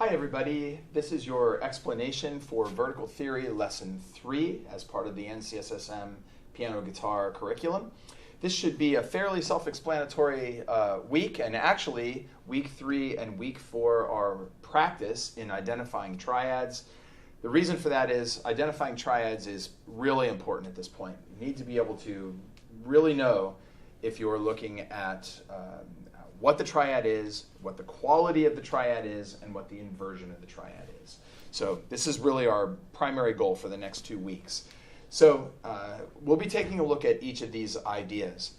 Hi everybody, this is your explanation for Vertical Theory Lesson 3 as part of the NCSSM Piano Guitar curriculum. This should be a fairly self-explanatory week, and actually week 3 and week 4 are practice in identifying triads. The reason for that is identifying triads is really important at this point. You need to be able to really know if you're looking at what the triad is, what the quality of the triad is, and what the inversion of the triad is. So this is really our primary goal for the next 2 weeks. So we'll be taking a look at each of these ideas.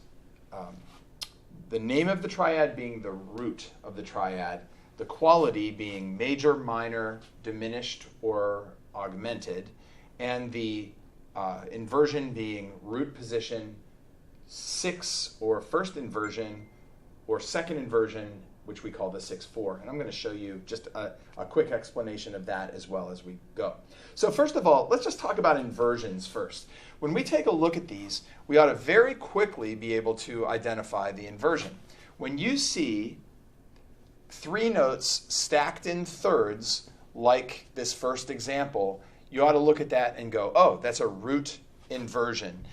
The name of the triad being the root of the triad, the quality being major, minor, diminished, or augmented, and the inversion being root position, 6 or first inversion, or second inversion, which we call the 6/4. And I'm going to show you just a quick explanation of that as well as we go. So first of all, let's just talk about inversions first. When we take a look at these, we ought to very quickly be able to identify the inversion. When you see 3 notes stacked in thirds, like this first example, you ought to look at that and go, oh, that's a root inversion.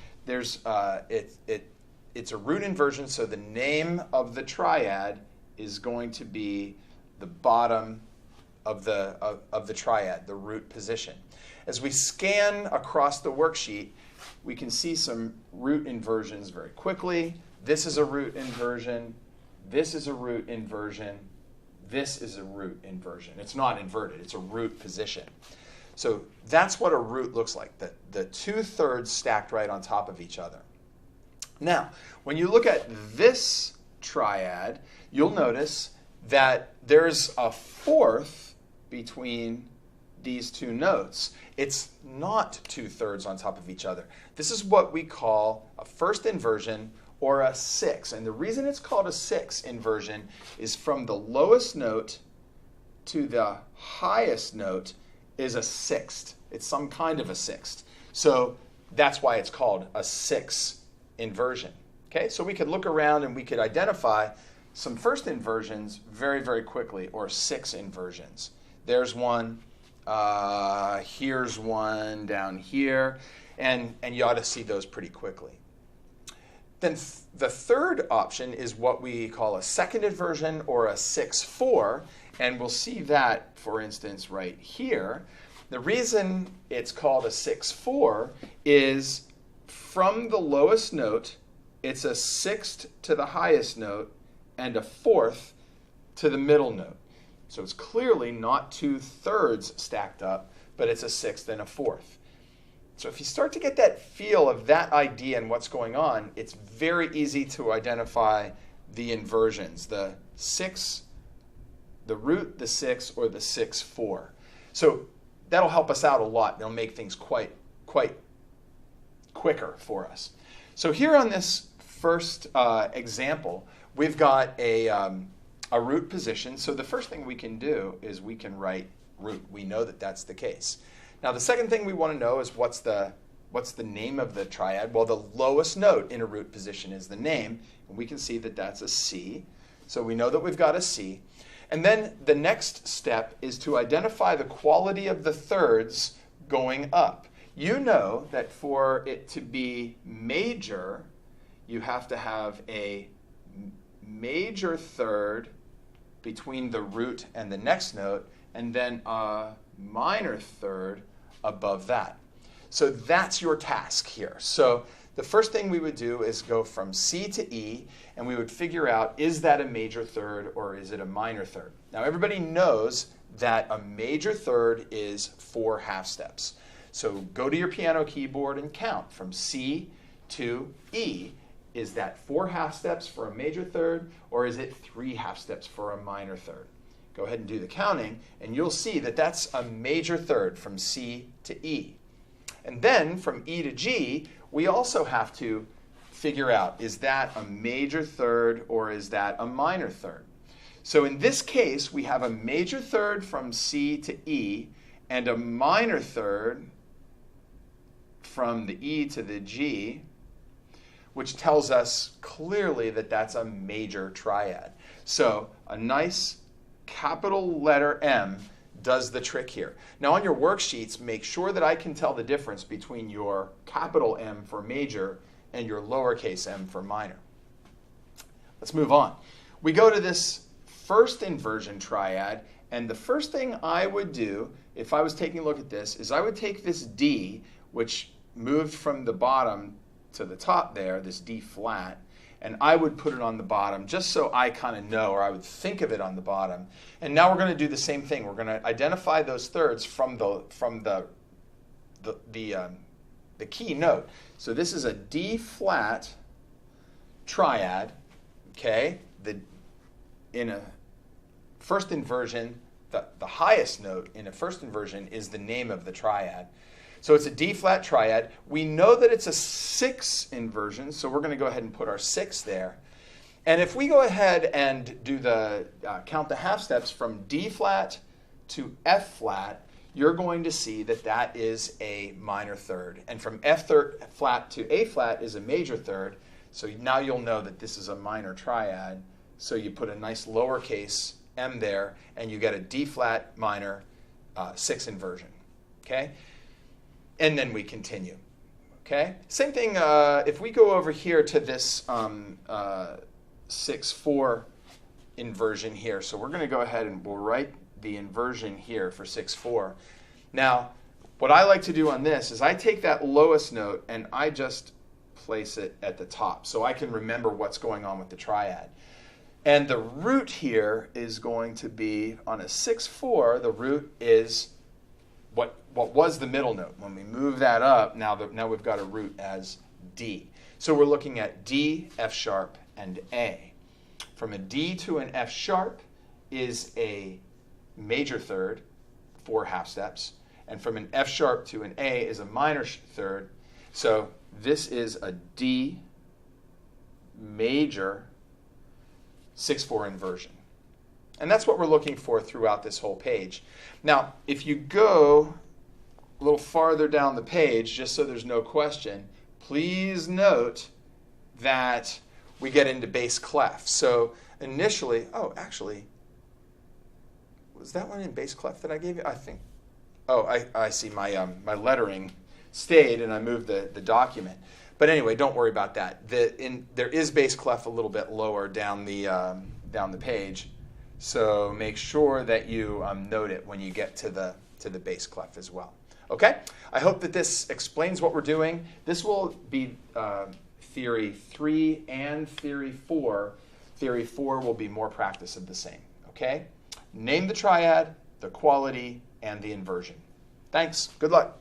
It's a root inversion, so the name of the triad is going to be the bottom of the triad, the root position. As we scan across the worksheet, we can see some root inversions very quickly. This is a root inversion. This is a root inversion. This is a root inversion. It's not inverted. It's a root position. So that's what a root looks like, the 2/3 stacked right on top of each other. Now, when you look at this triad, you'll notice that there's a 4th between these 2 notes. It's not 2/3 on top of each other. This is what we call a first inversion or a 6. And the reason it's called a 6 inversion is from the lowest note to the highest note is a sixth. It's some kind of a sixth. So that's why it's called a 6 inversion. Okay, so we could look around and we could identify some first inversions very, very quickly, or 6 inversions. There's one, here's one down here, and you ought to see those pretty quickly. Then the third option is what we call a second inversion or a 6/4, and we'll see that, for instance, right here. The reason it's called a 6/4 is from the lowest note, it's a 6th to the highest note and a 4th to the middle note. So it's clearly not 2/3 stacked up, but it's a 6th and a 4th. So if you start to get that feel of that idea and what's going on, it's very easy to identify the inversions, the 6, the root, the 6, or the 6/4. So that'll help us out a lot. It'll make things quite quicker for us. So here on this first example, we've got a root position. So the first thing we can do is we can write root. We know that that's the case. Now the second thing we want to know is what's the name of the triad? Well, the lowest note in a root position is the name, and we can see that that's a C. So we know that we've got a C. And then the next step is to identify the quality of the thirds going up. You know that for it to be major, you have to have a major third between the root and the next note, and then a minor third above that. So that's your task here. So the first thing we would do is go from C to E, and we would figure out, is that a major third or is it a minor third? Now everybody knows that a major third is 4 half steps. So go to your piano keyboard and count from C to E. Is that 4 half steps for a major third, or is it 3 half steps for a minor third? Go ahead and do the counting, and you'll see that that's a major third from C to E. And then from E to G, we also have to figure out, is that a major third or is that a minor third? So in this case, we have a major third from C to E and a minor third from the E to the G, which tells us clearly that that's a major triad. So a nice capital letter M does the trick here. Now on your worksheets, make sure that I can tell the difference between your capital M for major and your lowercase m for minor. Let's move on. We go to this first inversion triad, and the first thing I would do if I was taking a look at this is I would take this D, which moved from the bottom to the top there, this D flat, and I would put it on the bottom just so I kind of know, or I would think of it on the bottom. And now we're going to do the same thing. We're going to identify those thirds from the key note. So this is a D flat triad, okay? In a first inversion, the highest note in a first inversion is the name of the triad. So it's a D flat triad. We know that it's a 6 inversion, so we're going to go ahead and put our 6 there. And if we go ahead and do the count the half steps from D flat to F flat, you're going to see that that is a minor third. And from F flat to A flat is a major third. So now you'll know that this is a minor triad. So you put a nice lowercase m there, and you get a D flat minor 6 inversion. Okay? And then we continue. Okay? Same thing if we go over here to this 6/4 inversion here. So we're going to go ahead and we'll write the inversion here for 6/4. Now, what I like to do on this is I take that lowest note and I just place it at the top so I can remember what's going on with the triad. And the root here is going to be, on a 6/4, the root is what was the middle note. When we move that up, now we've got a root as D. So we're looking at D, F sharp, and A. From a D to an F sharp is a major third, 4 half steps. And from an F sharp to an A is a minor third. So this is a D major 6/4 inversion. And that's what we're looking for throughout this whole page. Now, if you go a little farther down the page, just so there's no question, please note that we get into bass clef. So initially, oh, actually, was that one in bass clef that I gave you? I think. Oh, I see my lettering stayed and I moved the document. But anyway, don't worry about that. There is bass clef a little bit lower down the page. So make sure that you note it when you get to the bass clef as well. Okay? I hope that this explains what we're doing. This will be theory 3 and theory 4. Theory 4 will be more practice of the same. Okay? Name the triad, the quality, and the inversion. Thanks. Good luck.